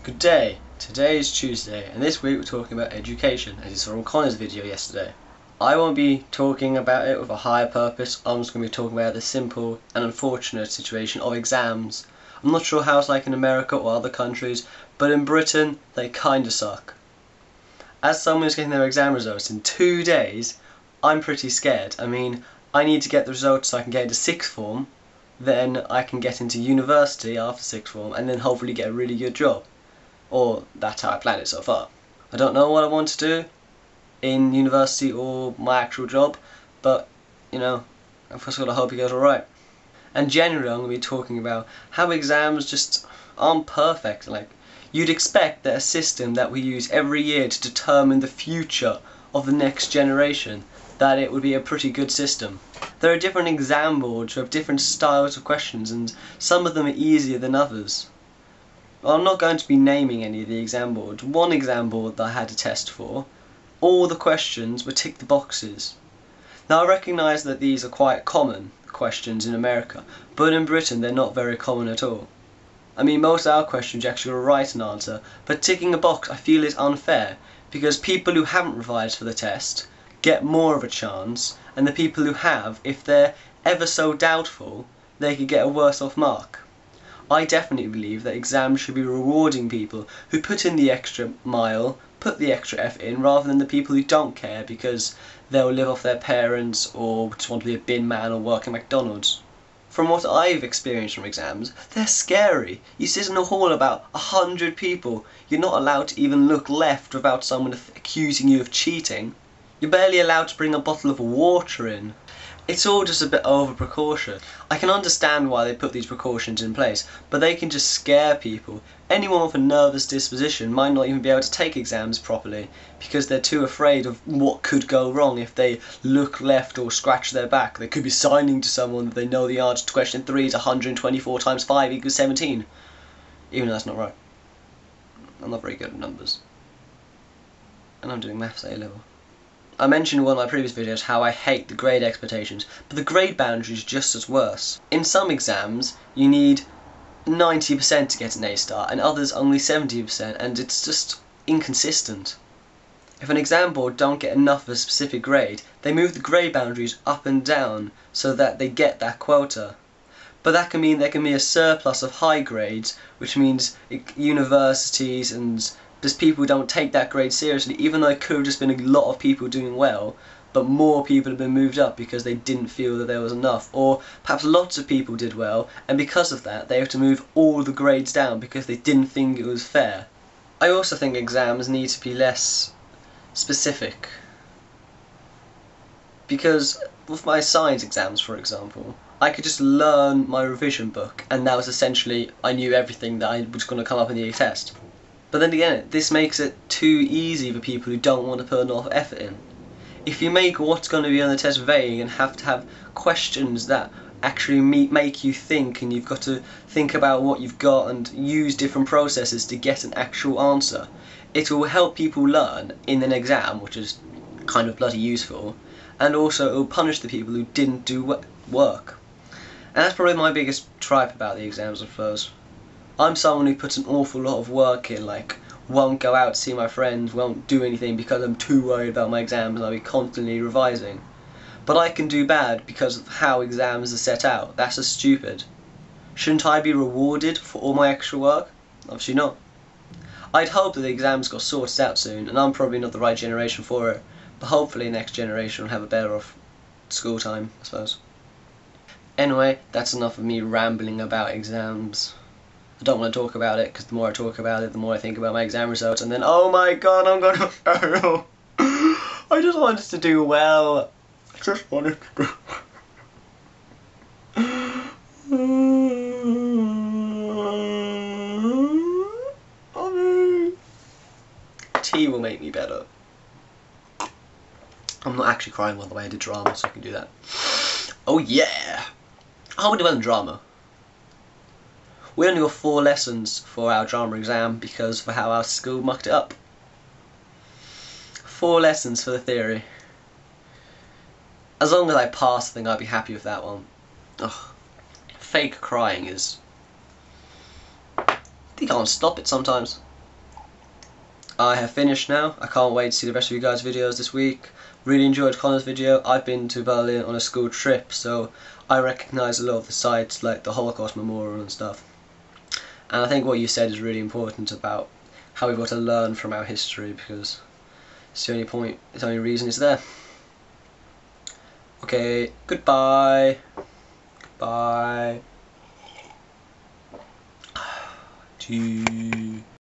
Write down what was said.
Good day. Today is Tuesday, and this week we're talking about education, as you saw on Connor's video yesterday. I won't be talking about it with a higher purpose. I'm just going to be talking about the simple and unfortunate situation of exams. I'm not sure how it's like in America or other countries, but in Britain they kinda suck. As someone who's getting their exam results in 2 days, I'm pretty scared. I mean, I need to get the results so I can get into sixth form, then I can get into university after sixth form, and then hopefully get a really good job. Or that's how I planned it so far. I don't know what I want to do in university or my actual job, but, you know, I've just got to hope it goes alright. And generally I'm going to be talking about how exams just aren't perfect. Like, you'd expect that a system that we use every year to determine the future of the next generation, that it would be a pretty good system. There are different exam boards with different styles of questions, and some of them are easier than others. Well, I'm not going to be naming any of the exam boards. One exam board that I had a test for, all the questions were tick the boxes. Now I recognise that these are quite common questions in America, but in Britain they're not very common at all. I mean, most of our questions you actually write an answer, but ticking a box I feel is unfair, because people who haven't revised for the test get more of a chance, and the people who have, if they're ever so doubtful, they could get a worse off mark. I definitely believe that exams should be rewarding people who put in the extra mile, put the extra effort in, rather than the people who don't care because they'll live off their parents or just want to be a bin man or work at McDonald's. From what I've experienced from exams, they're scary. You sit in a hall about 100 people. You're not allowed to even look left without someone accusing you of cheating. You're barely allowed to bring a bottle of water in. It's all just a bit over precaution. I can understand why they put these precautions in place, but they can just scare people. Anyone with a nervous disposition might not even be able to take exams properly because they're too afraid of what could go wrong if they look left or scratch their back. They could be signing to someone that they know the answer to question 3 is 124 times 5 equals 17. Even though that's not right. I'm not very good at numbers. And I'm doing maths A level. I mentioned in one of my previous videos how I hate the grade expectations, but the grade boundary is just as worse. In some exams, you need 90% to get an A star, and others only 70%, and it's just inconsistent. If an exam board don't get enough of a specific grade, they move the grade boundaries up and down so that they get that quota. But that can mean there can be a surplus of high grades, which means universities and just people don't take that grade seriously, even though it could have just been a lot of people doing well, but more people have been moved up because they didn't feel that there was enough. Or perhaps lots of people did well, and because of that they have to move all the grades down because they didn't think it was fair. I also think exams need to be less specific. Because with my science exams, for example, I could just learn my revision book, and that was essentially, I knew everything that I was going to come up in the test. But then again, this makes it too easy for people who don't want to put enough effort in. If you make what's going to be on the test vague and have to have questions that actually make you think, and you've got to think about what you've got and use different processes to get an actual answer, it will help people learn in an exam, which is kind of bloody useful, and also it will punish the people who didn't do work. And that's probably my biggest tripe about the exams, I suppose. I'm someone who puts an awful lot of work in, like, won't go out to see my friends, won't do anything because I'm too worried about my exams and I'll be constantly revising. But I can do bad because of how exams are set out. That's just stupid. Shouldn't I be rewarded for all my extra work? Obviously not. I'd hope that the exams got sorted out soon, and I'm probably not the right generation for it, but hopefully the next generation will have a better off school time, I suppose. Anyway, that's enough of me rambling about exams. I don't want to talk about it, because the more I talk about it, the more I think about my exam results, and then, oh my god, I'm gonna fail. I just wanted to do well. I just wanted to do. Tea will make me better. I'm not actually crying by the way I did drama, so I can do that. Oh yeah! How would I do well in drama? We only got 4 lessons for our drama exam because for how our school mucked it up. 4 lessons for the theory. As long as I pass, I think I'd be happy with that one. Ugh. Fake crying is... you can't stop it sometimes. I have finished now. I can't wait to see the rest of you guys' videos this week. Really enjoyed Connor's video. I've been to Berlin on a school trip, so I recognise a lot of the sites like the Holocaust Memorial and stuff. And I think what you said is really important about how we've got to learn from our history, because it's the only point, it's the only reason it's there. Okay, goodbye. Goodbye.